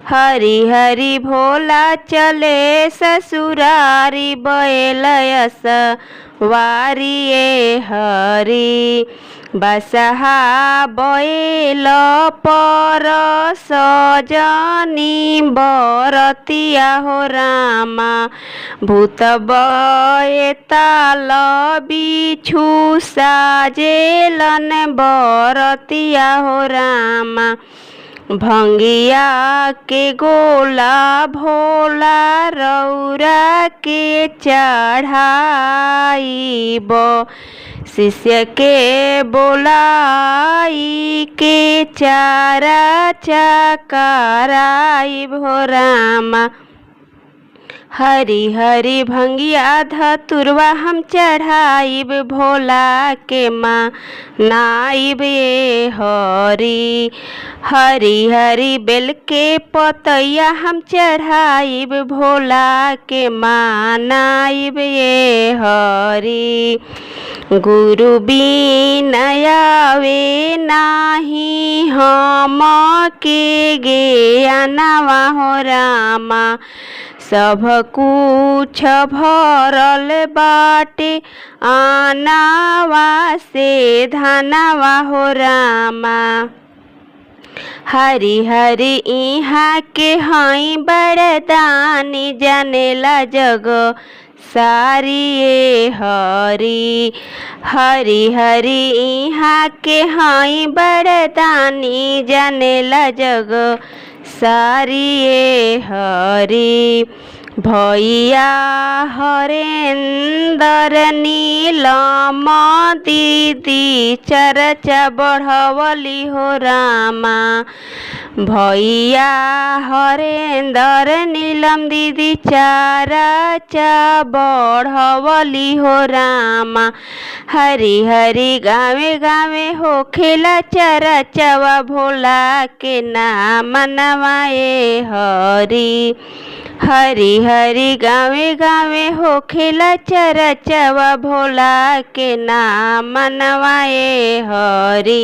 हरि हरि भोला चले ससुरारी बैलयस वारिये हरि बसहा बैल पर सजनी बरतिया हो रामा भूत बैताल बिछु साजेलन बरतिया हो रामा भंगिया के गोला भोला रौरा के चढ़ाईब शिष्य के बोलाई के चारा चकराईब हो रामा हरि हरि भंगिया धतुरवा हम चढ़ाईब भोला के माँ नाइब ये हरि हरि हरि बेल के पतैया हम चढ़ाईब भोला के माँ नाइब ये हरि गुरु बिनयावे नाही हम के ज्ञानवा हो रामा सब कुछ भरल बाटे आनावा से धनवा हो रामा हरि हरि इहाँ के हई बड़दानी जानेला जग सारी ये हरि हरि हरि इहाँ के हई बड़दानी जानेला जग सारी ये हरि भैया हरेंदर नीलम दीदी चर्चा बढ़वली हो रामा भैया हरेंदर नीलम दीदी चर्चा बढ़वली हो रामा हरि हरि गावे गावे हो खेला चर्चावा भोला के नाम नवाए हरि हरि हरि गावे गावे हो खेला चर्चावा भोला के नाम नवाए हरि।